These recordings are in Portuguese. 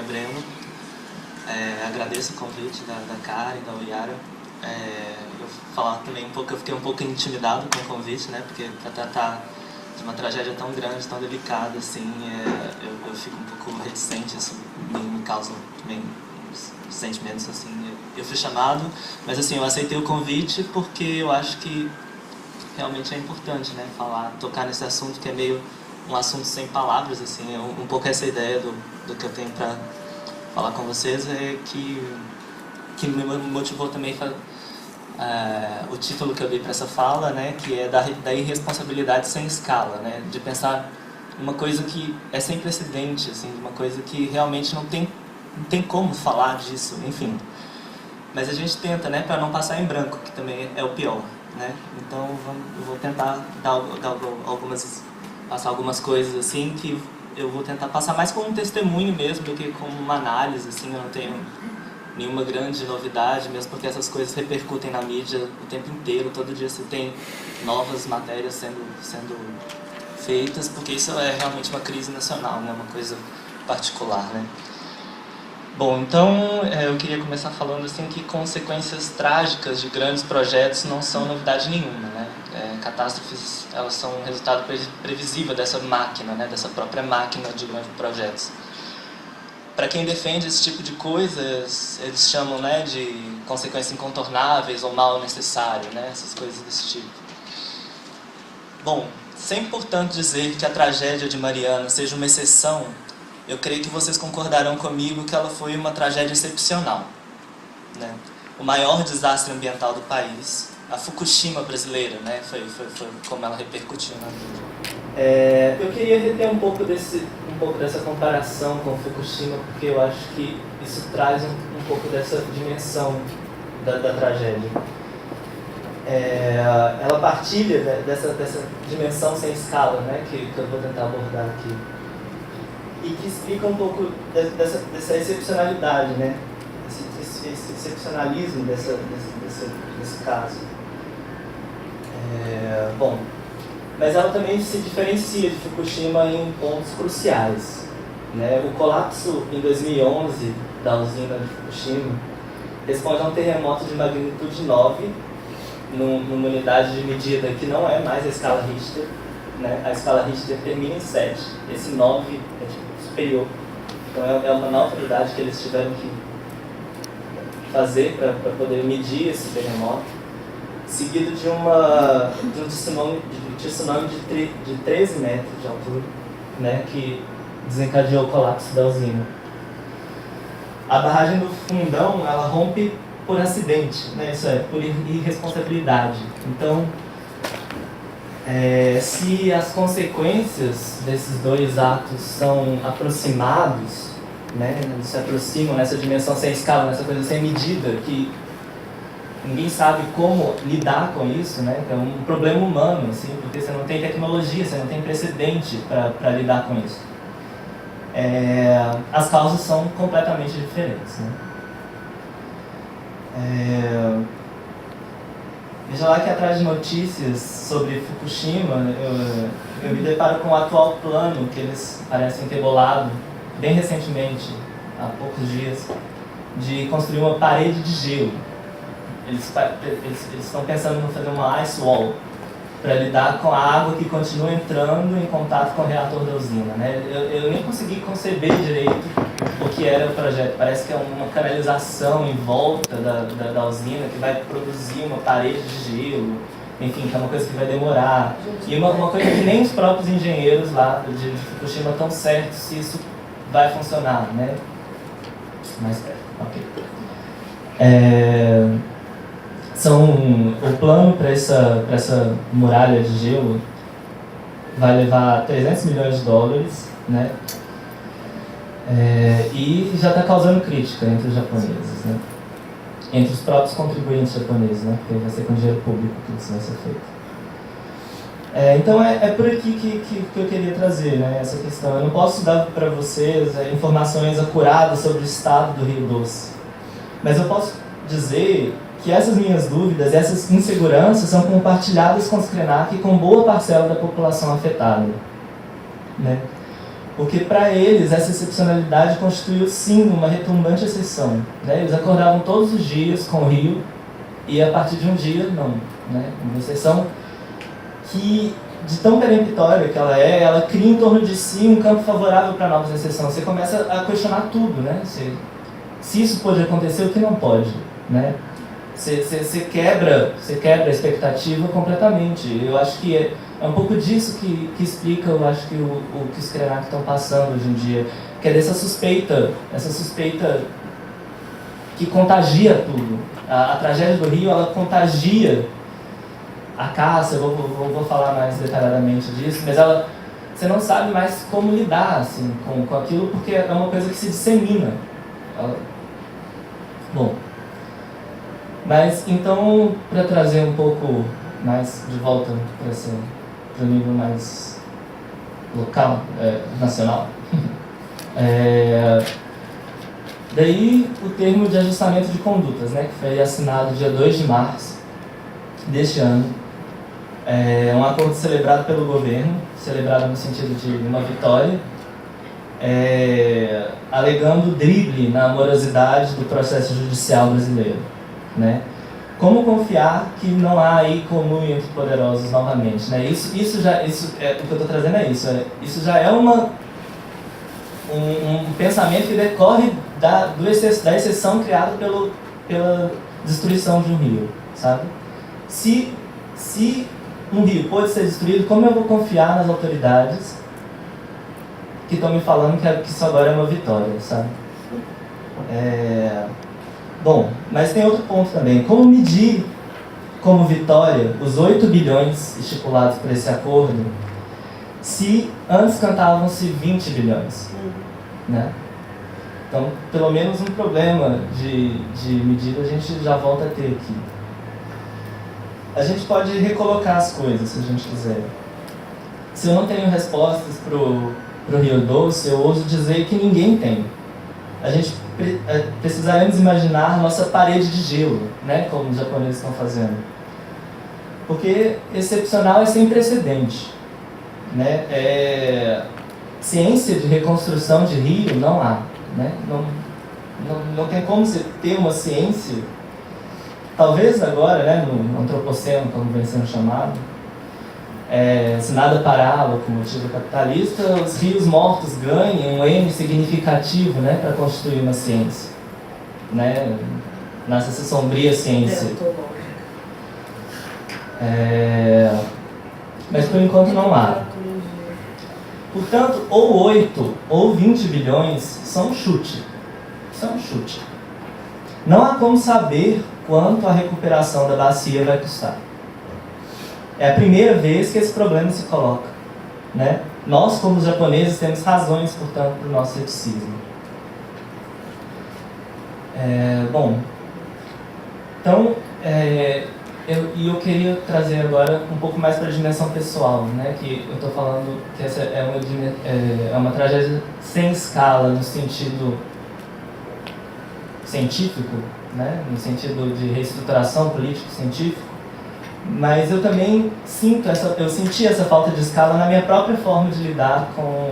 é Breno. Agradeço o convite da Karen, da Oyara. Eu falar também um pouco, eu fiquei um pouco intimidado com o convite, né? Porque para tratar de uma tragédia tão grande, tão delicada, assim, eu fico um pouco reticente, isso me causa também sentimentos, assim. Eu fui chamado, mas assim, eu aceitei o convite porque eu acho que realmente é importante, né? Tocar nesse assunto que é meio um assunto sem palavras, assim. Um pouco essa ideia do que eu tenho para falar com vocês que me motivou também o título que eu dei para essa fala, né, que é da irresponsabilidade sem escala, né, de pensar uma coisa que é sem precedente, assim, uma coisa que realmente não tem como falar disso, enfim. Mas a gente tenta, né, para não passar em branco, que também é o pior, né. Então eu vou tentar passar algumas coisas assim que eu vou tentar passar mais como um testemunho mesmo do que como uma análise, assim. Eu não tenho nenhuma grande novidade, mesmo porque essas coisas repercutem na mídia o tempo inteiro. Todo dia você tem novas matérias sendo feitas, porque isso é realmente uma crise nacional, né? Uma coisa particular, né? Bom, então eu queria começar falando assim que consequências trágicas de grandes projetos não são novidade nenhuma, né? Catástrofes, elas são um resultado previsível dessa máquina, né? Dessa própria máquina de grandes projetos. Para quem defende esse tipo de coisas, eles chamam, né, de consequências incontornáveis ou mal necessário, né? Essas coisas desse tipo. Bom, sem portanto dizer que a tragédia de Mariana seja uma exceção, eu creio que vocês concordarão comigo que ela foi uma tragédia excepcional, né? O maior desastre ambiental do país, a Fukushima brasileira, né? Foi como ela repercutiu na vida. Eu queria reter um pouco dessa comparação com Fukushima, porque eu acho que isso traz um pouco dessa dimensão da tragédia. Ela partilha dessa dimensão sem escala, né? Que eu vou tentar abordar aqui. E que explica um pouco dessa excepcionalidade, né? Esse excepcionalismo desse caso. Bom, mas ela também se diferencia de Fukushima em pontos cruciais, né? O colapso em 2011 da usina de Fukushima responde a um terremoto de magnitude 9 numa unidade de medida que não é mais a escala Richter, né? A escala Richter termina em 7. Esse 9 é superior. Então é uma nova unidade que eles tiveram que fazer para poder medir esse terremoto, seguido de um tsunami de 13 metros de altura, né, que desencadeou o colapso da usina. A barragem do Fundão, ela rompe por acidente, né, isso é, por irresponsabilidade. Então, se as consequências desses dois atos são aproximados, né, se aproximam nessa dimensão sem escala, nessa coisa sem medida, que ninguém sabe como lidar com isso, né, que é um problema humano, assim, porque você não tem tecnologia, você não tem precedente para lidar com isso. As causas são completamente diferentes, né. Veja lá que atrás de notícias sobre Fukushima, eu me deparo com o atual plano que eles parecem ter bolado, bem recentemente, há poucos dias, de construir uma parede de gelo. Eles estão pensando em fazer uma ice wall para lidar com a água que continua entrando em contato com o reator da usina, né? Eu nem consegui conceber direito o que era o projeto. Parece que é uma canalização em volta da usina que vai produzir uma parede de gelo, enfim, que é uma coisa que vai demorar. E uma coisa que nem os próprios engenheiros lá de Fukushima estão certos se isso vai funcionar, né? Mais perto, ok. O plano para essa muralha de gelo vai levar 300 milhões de dólares, né? E já está causando crítica entre os japoneses, né? Entre os próprios contribuintes japoneses, né? Porque vai ser com dinheiro público que isso vai ser feito. Então é por aqui que eu queria trazer, né, essa questão. Eu não posso dar para vocês informações acuradas sobre o estado do Rio Doce, mas eu posso dizer que essas minhas dúvidas, essas inseguranças são compartilhadas com os Krenak e com boa parcela da população afetada, né? Porque para eles essa excepcionalidade constituiu sim uma retumbante exceção, né? Eles acordavam todos os dias com o rio e a partir de um dia não, né? Uma exceção que, de tão peremptória que ela cria em torno de si um campo favorável para novas exceções. Você começa a questionar tudo, né? Se isso pode acontecer, o que não pode, né? Você quebra a expectativa completamente. Eu acho que é um pouco disso que explica, eu acho que o que os Krenak estão passando hoje em dia, que é dessa suspeita, essa suspeita que contagia tudo. A tragédia do Rio, ela contagia a caça. Eu vou falar mais detalhadamente disso, mas você não sabe mais como lidar assim, com aquilo, porque é uma coisa que se dissemina. Bom, mas então, para trazer um pouco mais de volta para o nível mais local, nacional, daí o termo de ajustamento de condutas, né, que foi assinado dia 2 de março deste ano, é um acordo celebrado pelo governo, celebrado no sentido de uma vitória, alegando drible na morosidade do processo judicial brasileiro, né? Como confiar que não há aí conluio entre poderosos novamente, né? Isso o que eu estou trazendo é isso. Isso já é um pensamento que decorre da exceção criada pela destruição de um rio, sabe? Se um rio pode ser destruído, como eu vou confiar nas autoridades que estão me falando que isso agora é uma vitória, sabe? Bom, mas tem outro ponto também. Como medir como vitória os 8 bilhões estipulados por esse acordo, se antes cantavam-se 20 bilhões? Né? Então, pelo menos um problema de medida a gente já volta a ter aqui. A gente pode recolocar as coisas, se a gente quiser. Se eu não tenho respostas para o Rio Doce, eu ouso dizer que ninguém tem. A gente precisaremos imaginar nossa parede de gelo, né, como os japoneses estão fazendo. Porque excepcional é sem precedente, né? Ciência de reconstrução de rio não há, né? Não tem como você ter uma ciência, talvez agora, né, no antropoceno, como vem sendo chamado, se nada parar a locomotiva capitalista, os rios mortos ganham um N significativo, né, para constituir uma ciência, né, nessa sombria ciência. Mas por enquanto não há. Portanto, ou 8 ou 20 bilhões são um chute. São um chute. Não há como saber quanto a recuperação da bacia vai custar. É a primeira vez que esse problema se coloca, né? Nós, como os japoneses, temos razões, portanto, para o nosso ceticismo. Bom, então, eu queria trazer agora um pouco mais para a dimensão pessoal, né? Que eu estou falando que essa é uma tragédia sem escala no sentido científico, né? No sentido de reestruturação político-científico. Mas eu também senti essa falta de escala na minha própria forma de lidar com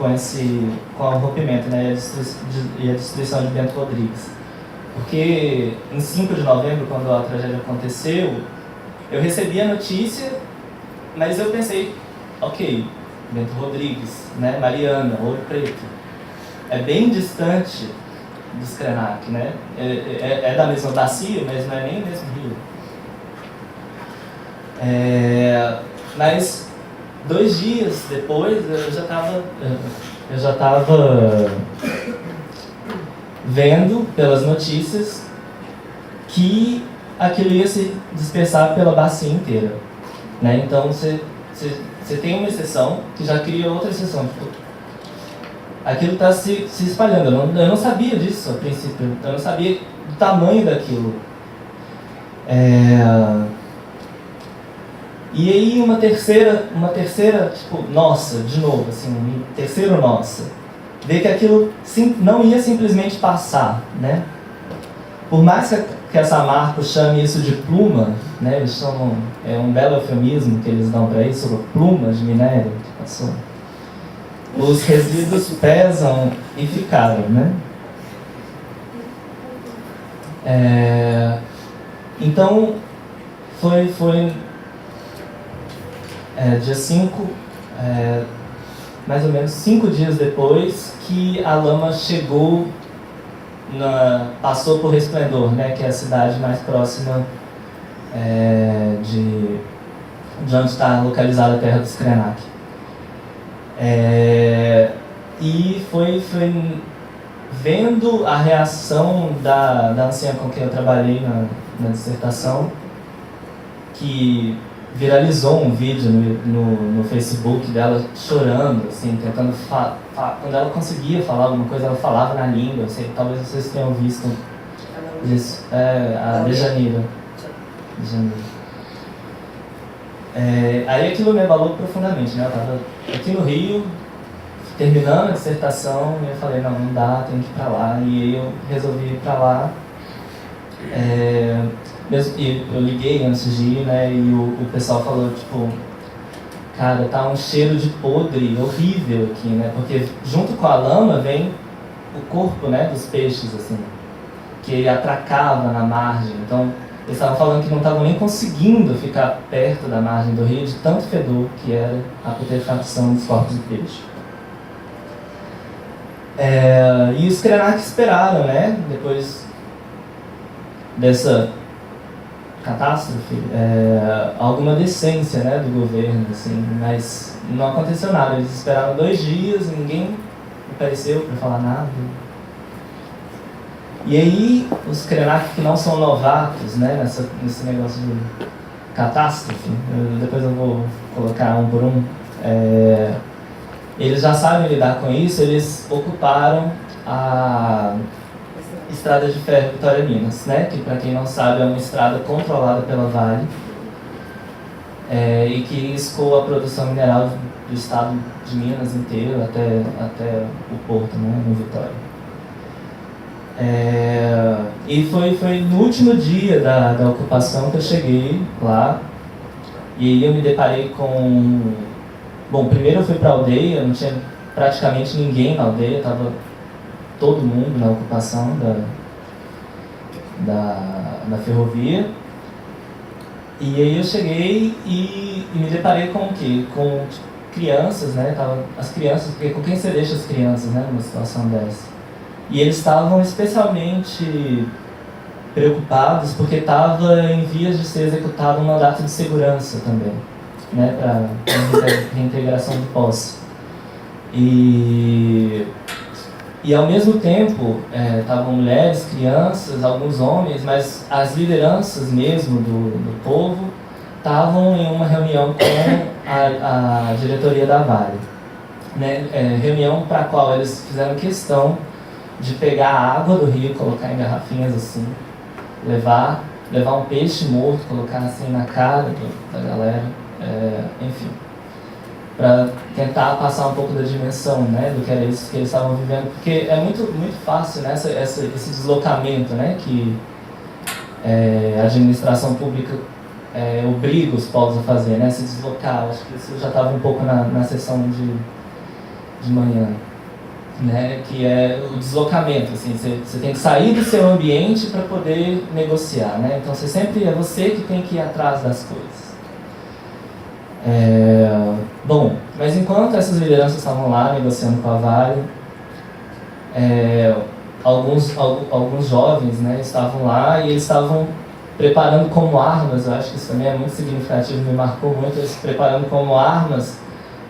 o rompimento, né, e a destruição de Bento Rodrigues. Porque em 5 de novembro, quando a tragédia aconteceu, eu recebi a notícia, mas eu pensei, ok, Bento Rodrigues, né, Mariana, Ouro Preto, é bem distante dos Krenak, né? É da mesma bacia, mas não é nem o mesmo rio. Mas 2 dias depois eu já estava vendo pelas notícias que aquilo ia se dispersar pela bacia inteira, né? Então você tem uma exceção que já cria outra exceção. Aquilo está se espalhando. Eu não sabia disso a princípio. Eu não sabia do tamanho daquilo. E aí uma terceira, tipo, nossa, de novo, assim, um terceiro nossa. Ver que aquilo não ia simplesmente passar, né? Por mais que a Samarco chame isso de pluma, né? Eles chamam, um belo eufemismo que eles dão para isso, pluma de minério que passou. os resíduos pesam e ficaram, né? Então, foi dia 5, mais ou menos 5 dias depois, que a lama chegou, passou por Resplendor, né, que é a cidade mais próxima de onde está localizada a terra dos Krenak. E foi vendo a reação da anciã com quem eu trabalhei na dissertação, que viralizou um vídeo no Facebook dela chorando, assim, tentando quando ela conseguia falar alguma coisa, ela falava na língua, assim, talvez vocês tenham visto isso, a Dejanira. Aí aquilo me abalou profundamente, né? Eu estava aqui no Rio, terminando a dissertação, e eu falei, não dá, tem que ir para lá, e aí eu resolvi ir para lá. E eu liguei antes de ir, né, e o pessoal falou, tipo, cara, tá um cheiro de podre horrível aqui, né, porque junto com a lama vem o corpo, né, dos peixes, assim, que atracava na margem. Então, eles estavam falando que não estavam nem conseguindo ficar perto da margem do rio de tanto fedor que era a putrefação dos corpos de peixe. E os Krenak esperaram, né, depois dessa catástrofe, alguma decência, né, do governo, assim, mas não aconteceu nada. Eles esperaram 2 dias, ninguém apareceu para falar nada. E aí, os Krenak que não são novatos, né, nesse negócio de catástrofe, depois eu vou colocar um por um, eles já sabem lidar com isso. Eles ocuparam a Estrada de Ferro Vitória Minas, né? Que, para quem não sabe, é uma estrada controlada pela Vale, e que escoa a produção mineral do estado de Minas inteiro até o porto, né? No Vitória. E foi no último dia da ocupação que eu cheguei lá, e aí eu me deparei com... Bom, primeiro eu fui para a aldeia, não tinha praticamente ninguém na aldeia, estava todo mundo na ocupação da ferrovia. E aí eu cheguei e me deparei com o quê? Com crianças, né? As crianças, porque com quem você deixa as crianças, né, numa situação dessa? E eles estavam especialmente preocupados porque estava em vias de ser executado um mandato de segurança também, né, para reintegração de posse. E ao mesmo tempo, estavam mulheres, crianças, alguns homens, mas as lideranças mesmo do povo estavam em uma reunião com a diretoria da Vale, né? Reunião para a qual eles fizeram questão de pegar a água do rio, colocar em garrafinhas assim, levar um peixe morto, colocar assim na cara da galera, enfim, para tentar passar um pouco da dimensão, né, do que era isso que eles estavam vivendo, porque é muito fácil, né, esse deslocamento, né, que a administração pública obriga os povos a fazer, né, se deslocar. Acho que isso já estava um pouco na sessão de manhã, né, que é o deslocamento, assim, você tem que sair do seu ambiente para poder negociar, né, então é você que tem que ir atrás das coisas. Bom, mas enquanto essas lideranças estavam lá negociando com a Vale, alguns jovens, né, estavam lá e eles estavam preparando como armas. Eu acho que isso também é muito significativo, me marcou muito, eles preparando como armas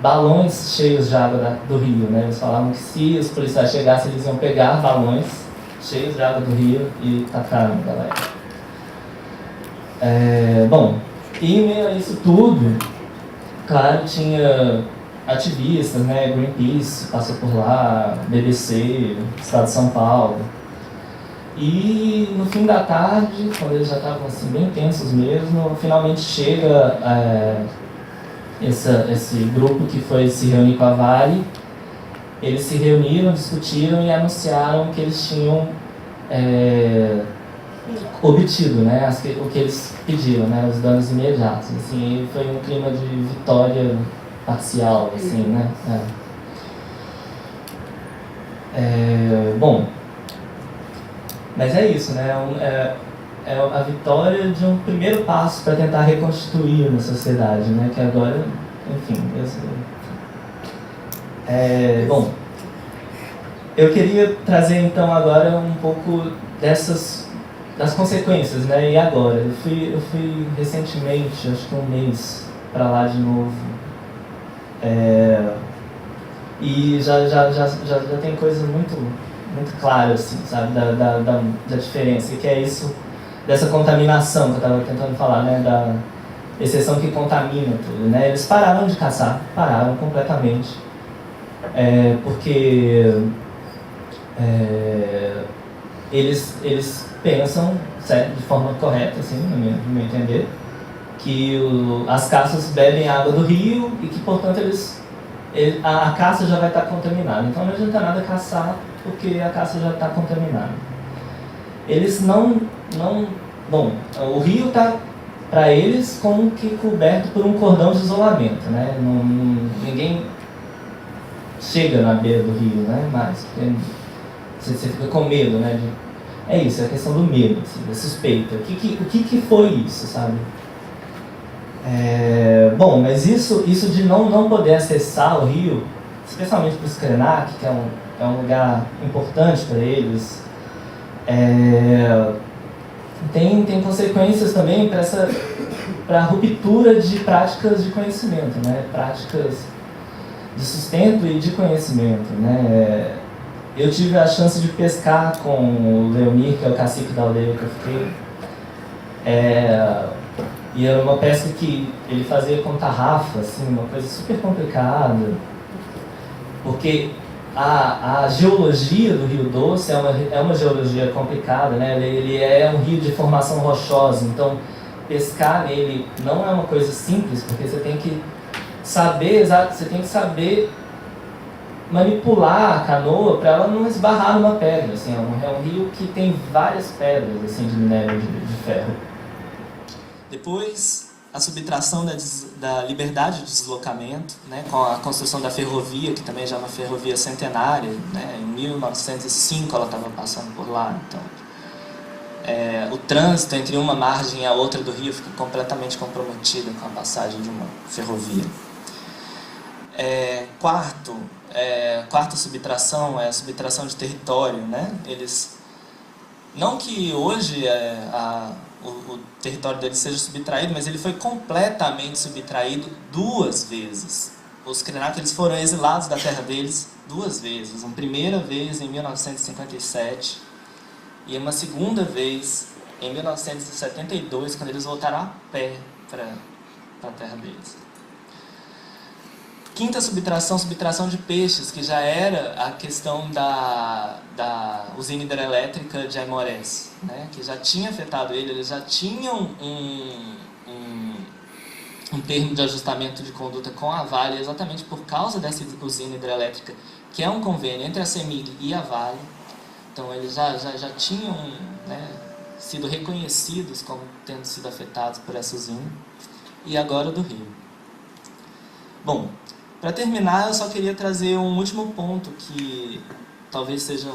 balões cheios de água do rio, né? Eles falavam que se os policiais chegassem, eles iam pegar balões cheios de água do rio e tacar na galera. Bom, e em meio a isso tudo, claro, tinha ativistas, né? Greenpeace passou por lá, BBC, Estado de São Paulo. E no fim da tarde, quando eles já estavam assim, bem tensos mesmo, finalmente chega esse grupo que foi se reunir com a Vale. Eles se reuniram, discutiram e anunciaram que eles tinham obtido, né, o que eles pediram, né, os danos imediatos. Assim, foi um clima de vitória parcial, assim, né. Bom, mas é isso, né? É a vitória de um primeiro passo para tentar reconstituir uma sociedade, né? Que agora, enfim, bom, eu queria trazer então agora um pouco das consequências, né? E agora? Eu fui recentemente, acho que um mês, para lá de novo. E já tem coisa muito clara, assim, sabe? Da diferença, que é isso, dessa contaminação que eu estava tentando falar, né? Da exceção que contamina tudo, né? Eles pararam de caçar, pararam completamente. Porque eles pensam de forma correta, assim, no meu entender, que as caças bebem água do rio e que, portanto, a caça já vai estar contaminada. Então não adianta nada caçar porque a caça já está contaminada. Eles bom, o rio está, para eles, como que coberto por um cordão de isolamento, né? Ninguém chega na beira do rio, né? Mas você fica com medo, né? É isso, é a questão do medo, assim, da suspeita. O que foi isso, sabe? Bom, mas isso de não poder acessar o rio, especialmente para os Krenak, que é um lugar importante para eles, tem consequências também para a ruptura de práticas de conhecimento, né? Práticas de sustento e de conhecimento, né? Eu tive a chance de pescar com o Leonir, que é o cacique da aldeia que eu fiquei. E era uma pesca que ele fazia com tarrafa, assim, uma coisa super complicada. Porque a geologia do Rio Doce é uma geologia complicada, né? Ele é um rio de formação rochosa, então pescar nele não é uma coisa simples, porque você tem que saber manipular a canoa para ela não esbarrar numa pedra. Assim, é um rio que tem várias pedras assim, de minério de ferro. Depois, a subtração da liberdade de deslocamento, né, com a construção da ferrovia, que também já é uma ferrovia centenária, né, em 1905 ela estava passando por lá. Então, o trânsito entre uma margem e a outra do rio fica completamente comprometido com a passagem de uma ferrovia. Quarta subtração é a subtração de território, né? Não que hoje o território deles seja subtraído, mas ele foi completamente subtraído 2 vezes. Os Krenak, eles foram exilados da terra deles 2 vezes. Uma primeira vez em 1957 e uma segunda vez em 1972, quando eles voltaram a pé para a terra deles. Quinta subtração de peixes, que já era a questão da usina hidrelétrica de Aimorés, né? Que já tinha afetado eles já tinham um termo de ajustamento de conduta com a Vale, exatamente por causa dessa usina hidrelétrica, que é um convênio entre a CEMIG e a Vale. Então eles já tinham, né, sido reconhecidos como tendo sido afetados por essa usina, e agora do Rio. Bom, para terminar, eu só queria trazer um último ponto que talvez seja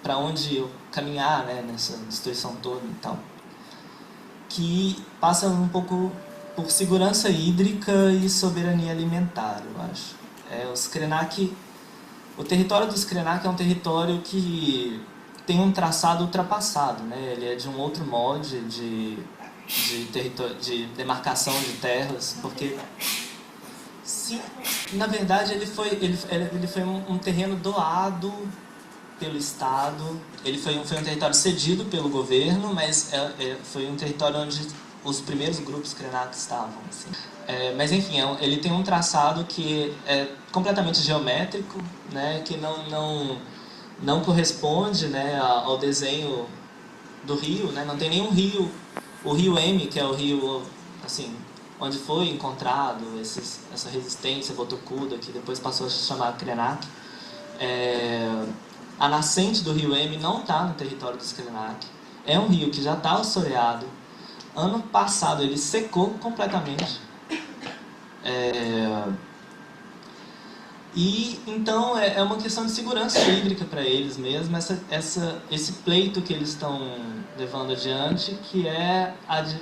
para onde eu caminhar, né, nessa destruição toda e tal, que passa um pouco por segurança hídrica e soberania alimentar, eu acho. Os Krenak, o território dos Krenak é um território que tem um traçado ultrapassado, né? Ele é de um outro molde de demarcação de terras, porque sim, na verdade ele foi um terreno doado pelo Estado. Ele foi um território cedido pelo governo, mas foi um território onde os primeiros grupos Krenak estavam. Assim. Mas enfim, ele tem um traçado que é completamente geométrico, né, que não corresponde, né, ao desenho do rio, né, não tem nenhum rio. O rio M, que é o rio assim, onde foi encontrado essa resistência botocuda, que depois passou a se chamar Krenak. A nascente do rio M não está no território dos Krenak. É um rio que já está assoreado. Ano passado ele secou completamente. E então é uma questão de segurança hídrica para eles mesmo, esse pleito que eles estão levando adiante, que é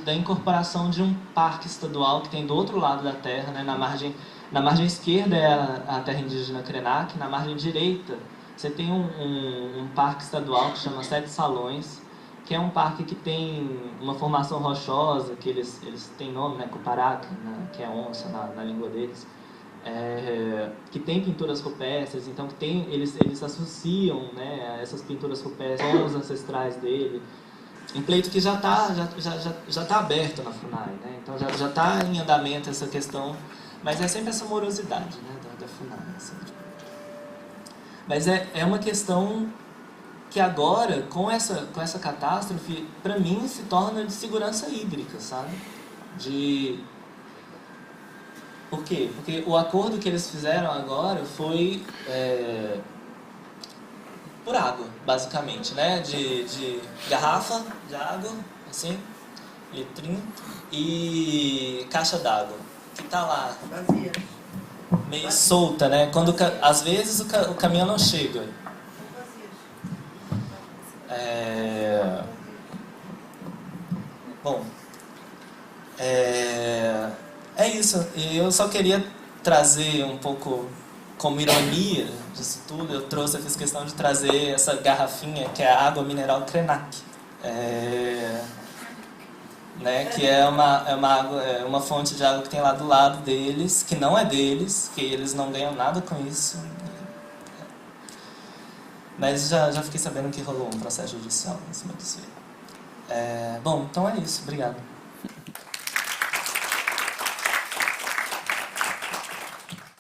da incorporação de um parque estadual que tem do outro lado da terra, né, na margem esquerda é a terra indígena Krenak, na margem direita você tem um parque estadual que chama Sete Salões, que é um parque que tem uma formação rochosa, que eles têm nome, né, Cuparaca, né, que é onça na língua deles. Que tem pinturas rupestres, então eles associam, né, essas pinturas rupestres com os ancestrais dele. Um pleito que já tá aberto na FUNAI, né? Então já está em andamento essa questão, mas é sempre essa morosidade, né, da FUNAI. Assim. Mas é uma questão que agora, com essa catástrofe, para mim se torna de segurança hídrica, sabe? Por quê? Porque o acordo que eles fizeram agora foi por água, basicamente, né? De garrafa de água, assim, litrinho, e caixa d'água, que tá lá vazia, meio solta, né? Às vezes o caminhão não chega. Bom, é isso. E eu só queria trazer um pouco como ironia disso tudo, eu fiz questão de trazer essa garrafinha que é a água mineral Krenak. Né, que é uma fonte de água que tem lá do lado deles, que não é deles, que eles não ganham nada com isso. Mas já fiquei sabendo que rolou um processo judicial em cima disso aí. Bom, então é isso. Obrigado.